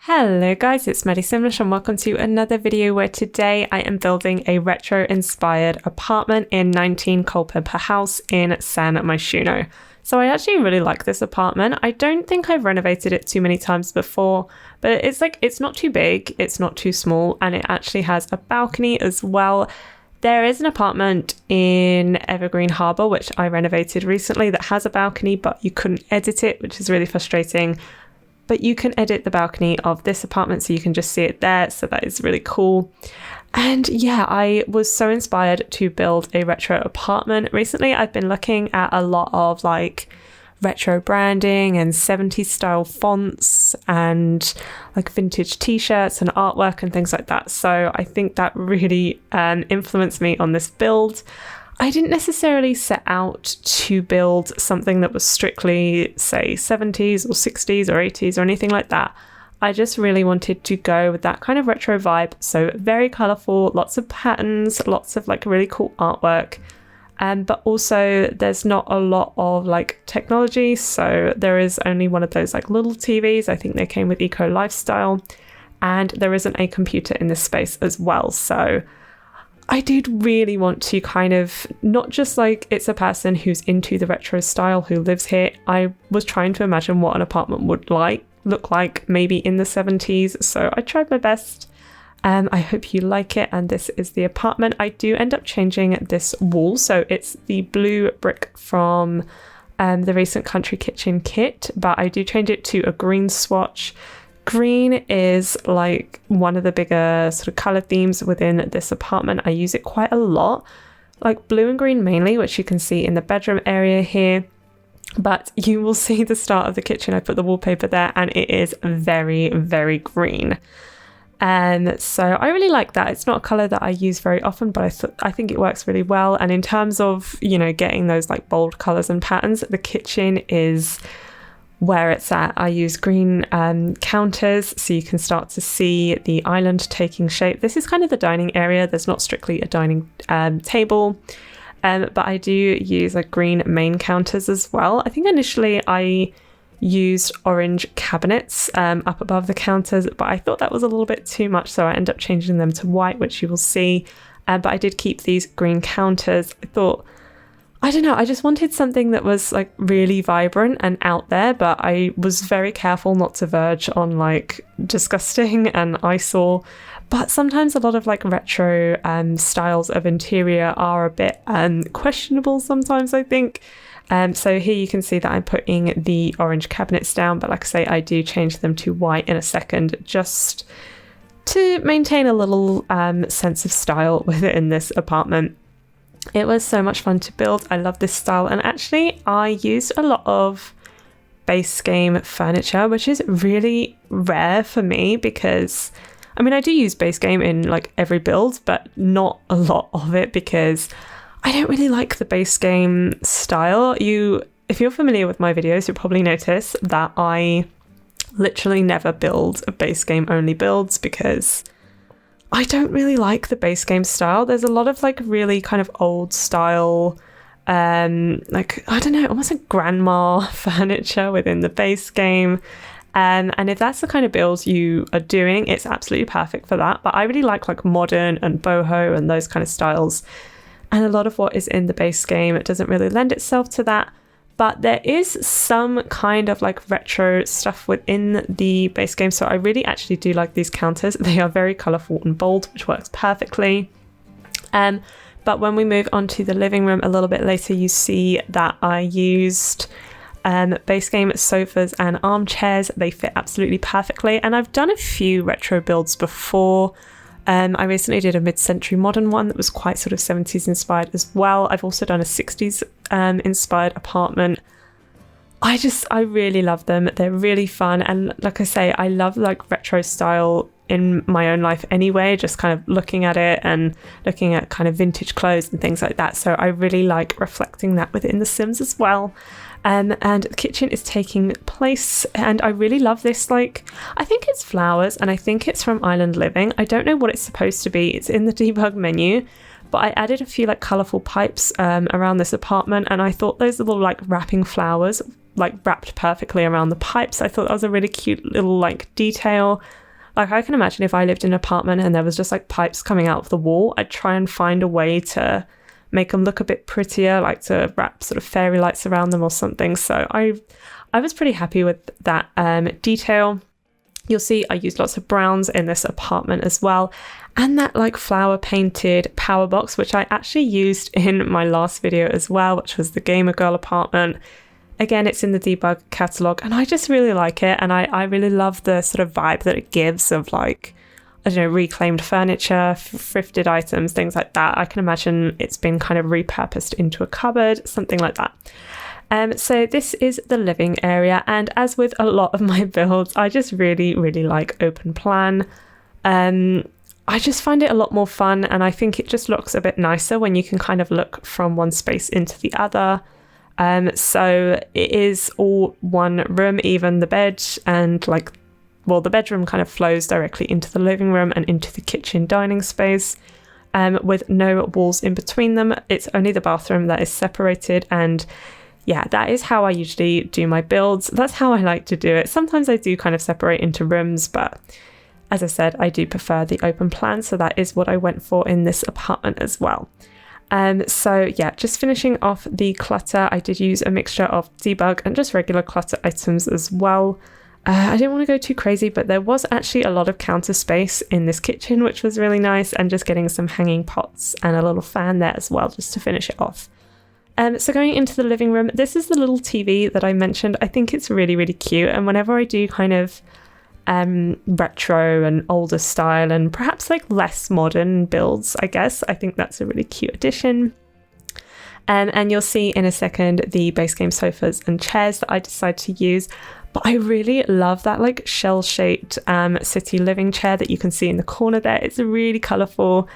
Hello guys, it's Maddie Simlish and welcome to another video where today I am building a retro inspired apartment in 19 Culpeper House in San Myshuno. So I actually really like this apartment. I don't think I've renovated it too many times before, but it's not too big, it's not too small, and it actually has a balcony as well. There is an apartment in Evergreen Harbour which I renovated recently that has a balcony, but you couldn't edit it, which is really frustrating. But you can edit the balcony of this apartment so you can just see it there. So that is really cool. And yeah, I was so inspired to build a retro apartment. Recently, I've been looking at a lot of like retro branding and 70s style fonts and like vintage t-shirts and artwork and things like that. So I think that really influenced me on this build. I didn't necessarily set out to build something that was strictly, say, 70s or 60s or 80s or anything like that. I just really wanted to go with that kind of retro vibe. So very colourful, lots of patterns, lots of like really cool artwork. But also there's not a lot of like technology. So there is only one of those like little TVs. I think they came with Eco Lifestyle. And there isn't a computer in this space as well. So I did really want to kind of not just like it's a person who's into the retro style who lives here. I was trying to imagine what an apartment would look like maybe in the 70s. So I tried my best. I hope you like it. And this is the apartment. I do end up changing this wall. So it's the blue brick from the recent Country Kitchen kit, but I do change it to a green swatch. Green is like one of the bigger sort of color themes within this apartment. I use it quite a lot, like blue and green mainly, which you can see in the bedroom area here. But you will see the start of the kitchen. I put the wallpaper there and it is very, very green. And so I really like that. It's not a color that I use very often, but I think it works really well. And in terms of, you know, getting those like bold colors and patterns, the kitchen is where it's at. I use green counters so you can start to see the island taking shape. This is kind of the dining area. There's not strictly a dining table, but I do use like green main counters as well. I think initially I used orange cabinets up above the counters, but I thought that was a little bit too much, so I ended up changing them to white, which you will see. But I did keep these green counters. I don't know, I just wanted something that was like really vibrant and out there, but I was very careful not to verge on like disgusting and eyesore. But sometimes a lot of like retro styles of interior are a bit questionable sometimes, I think. So here you can see that I'm putting the orange cabinets down, but like I say, I do change them to white in a second just to maintain a little sense of style within this apartment. It was so much fun to build. I love this style, and actually I used a lot of base game furniture, which is really rare for me because I mean I do use base game in like every build, but not a lot of it because I don't really like the base game style. If you're familiar with my videos, you'll probably notice that I literally never build base game only builds because I don't really like the base game style. There's a lot of like really kind of old style, like, I don't know, almost like grandma furniture within the base game. And if that's the kind of build you are doing, it's absolutely perfect for that. But I really like modern and boho and those kind of styles. And a lot of what is in the base game, it doesn't really lend itself to that. But there is some kind of like retro stuff within the base game. So I really actually do like these counters. They are very colourful and bold, which works perfectly. But when we move on to the living room a little bit later, you see that I used base game sofas and armchairs. They fit absolutely perfectly. And I've done a few retro builds before. I recently did a mid-century modern one that was quite sort of 70s inspired as well. I've also done a 60s inspired apartment. I really love them. They're really fun. And like I say, I love like retro style in my own life anyway, just kind of looking at it and looking at kind of vintage clothes and things like that. So I really like reflecting that within The Sims as well. And the kitchen is taking place, and I really love this, like, I think it's flowers and I think it's from Island Living. I don't know what it's supposed to be. It's in the debug menu, but I added a few like colourful pipes around this apartment, and I thought those little like wrapping flowers like wrapped perfectly around the pipes. I thought that was a really cute little like detail. Like I can imagine if I lived in an apartment and there was just like pipes coming out of the wall, I'd try and find a way to make them look a bit prettier, like to wrap sort of fairy lights around them or something. So I was pretty happy with that detail. You'll see I used lots of browns in this apartment as well. And that like flower painted power box, which I actually used in my last video as well, which was the Gamer Girl apartment. Again, it's in the debug catalog and I just really like it. And I really love the sort of vibe that it gives of like, I don't know, reclaimed furniture, thrifted items, things like that. I can imagine it's been kind of repurposed into a cupboard, something like that. So this is the living area, and as with a lot of my builds, I just really like open plan. I just find it a lot more fun, and I think it just looks a bit nicer when you can kind of look from one space into the other. So it is all one room, even the bed, and like, well, the bedroom kind of flows directly into the living room and into the kitchen dining space, with no walls in between them. It's only the bathroom that is separated, and yeah, that is how I usually do my builds. That's how I like to do it. Sometimes I do kind of separate into rooms, but as I said, I do prefer the open plan. So that is what I went for in this apartment as well. So yeah, just finishing off the clutter, I did use a mixture of debug and just regular clutter items as well. I didn't want to go too crazy, but there was actually a lot of counter space in this kitchen, which was really nice, and just getting some hanging pots and a little fan there as well, just to finish it off. So going into the living room, this is the little TV that I mentioned. I think it's really cute, and whenever I do kind of retro and older style and perhaps like less modern builds, I guess, I think that's a really cute addition. And you'll see in a second the base game sofas and chairs that I decided to use. But I really love that like shell-shaped city living chair that you can see in the corner there. It's really colourful.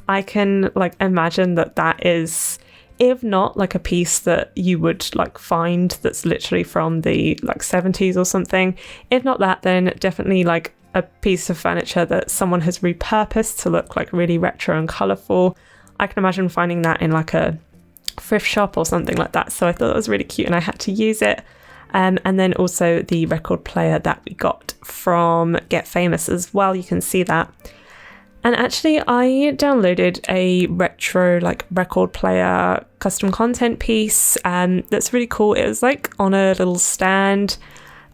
I can like imagine that is, if not like a piece that you would like find that's literally from the like 70s or something, if not that, then definitely like a piece of furniture that someone has repurposed to look like really retro and colourful. I can imagine finding that in like a thrift shop or something like that. So I thought it was really cute and I had to use it. And then also the record player that we got from Get Famous as well, you can see that. And actually I downloaded a retro like record player custom content piece that's really cool. It was like on a little stand,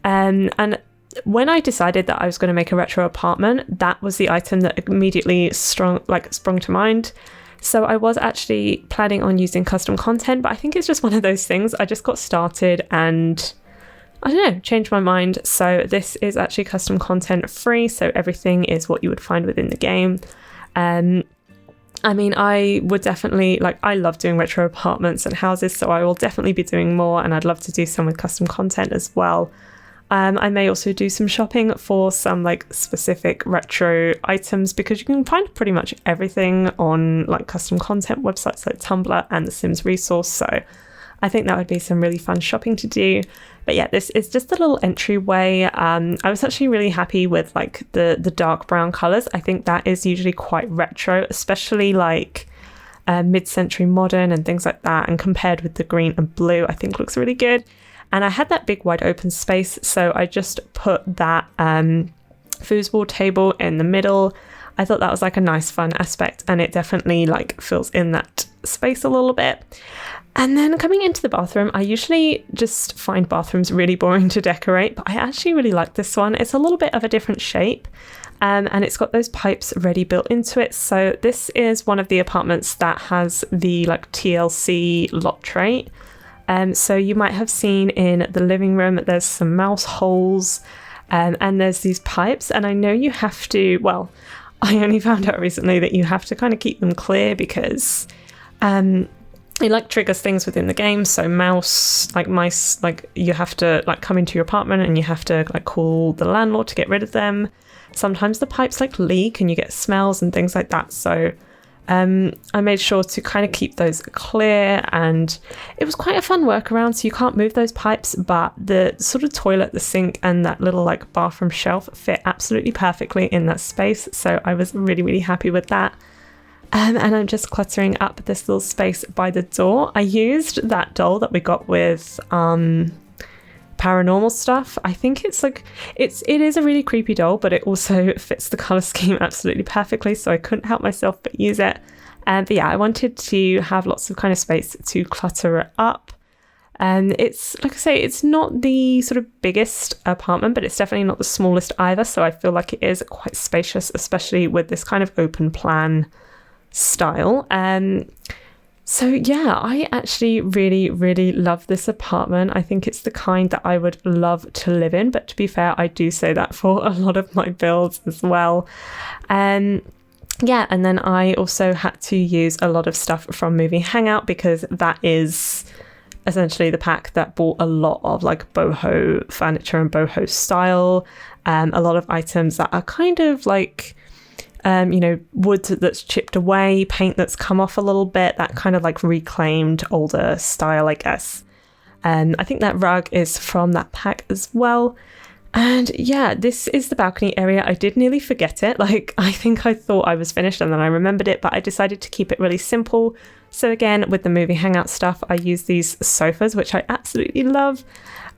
and when I decided that I was going to make a retro apartment, that was the item that immediately sprung to mind. So I was actually planning on using custom content, but I think it's just one of those things. I just got started and I don't know, changed my mind. So this is actually custom content free. So everything is what you would find within the game. I mean, I would definitely, like, I love doing retro apartments and houses, so I will definitely be doing more, and I'd love to do some with custom content as well. I may also do some shopping for some like specific retro items, because you can find pretty much everything on like custom content websites like Tumblr and the Sims Resource. So I think that would be some really fun shopping to do. But yeah, this is just a little entryway. I was actually really happy with like the dark brown colors. I think that is usually quite retro, especially like mid-century modern and things like that. And compared with the green and blue, I think looks really good. And I had that big wide open space, so I just put that foosball table in the middle. I thought that was like a nice fun aspect, and it definitely like fills in that space a little bit. And then coming into the bathroom, I usually just find bathrooms really boring to decorate, but I actually really like this one. It's a little bit of a different shape, and it's got those pipes ready built into it. So this is one of the apartments that has the like TLC lot tray. So you might have seen in the living room, there's some mouse holes, and there's these pipes, and I know you have to, well, I only found out recently that you have to kind of keep them clear because it like triggers things within the game. So mice, like you have to like come into your apartment and you have to like call the landlord to get rid of them. Sometimes the pipes like leak and you get smells and things like that. So I made sure to kind of keep those clear, and it was quite a fun workaround. So you can't move those pipes, but the sort of toilet, the sink, and that little like bathroom shelf fit absolutely perfectly in that space. So I was really, really happy with that. And I'm just cluttering up this little space by the door. I used that doll that we got with paranormal stuff. I think it's like it is a really creepy doll, but it also fits the color scheme absolutely perfectly, so I couldn't help myself but use it. But yeah, I wanted to have lots of kind of space to clutter it up. And it's, like I say, it's not the sort of biggest apartment, but it's definitely not the smallest either. So I feel like it is quite spacious, especially with this kind of open plan style. So yeah, I actually really, really love this apartment. I think it's the kind that I would love to live in. But to be fair, I do say that for a lot of my builds as well. Yeah, and then I also had to use a lot of stuff from Movie Hangout because that is essentially the pack that bought a lot of like boho furniture and boho style. A lot of items that are kind of like, wood that's chipped away, paint that's come off a little bit, that kind of like reclaimed older style, I guess. I think that rug is from that pack as well. And yeah, this is the balcony area. I did nearly forget it. Like, I think I thought I was finished and then I remembered it, but I decided to keep it really simple. So again, with the Movie Hangout stuff, I use these sofas, which I absolutely love.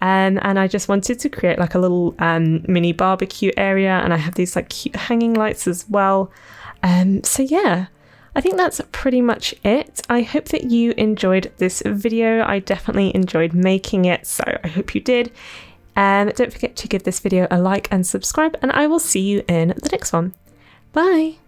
And I just wanted to create like a little mini barbecue area. And I have these like cute hanging lights as well. So yeah, I think that's pretty much it. I hope that you enjoyed this video. I definitely enjoyed making it, so I hope you did. Don't forget to give this video a like and subscribe, and I will see you in the next one. Bye!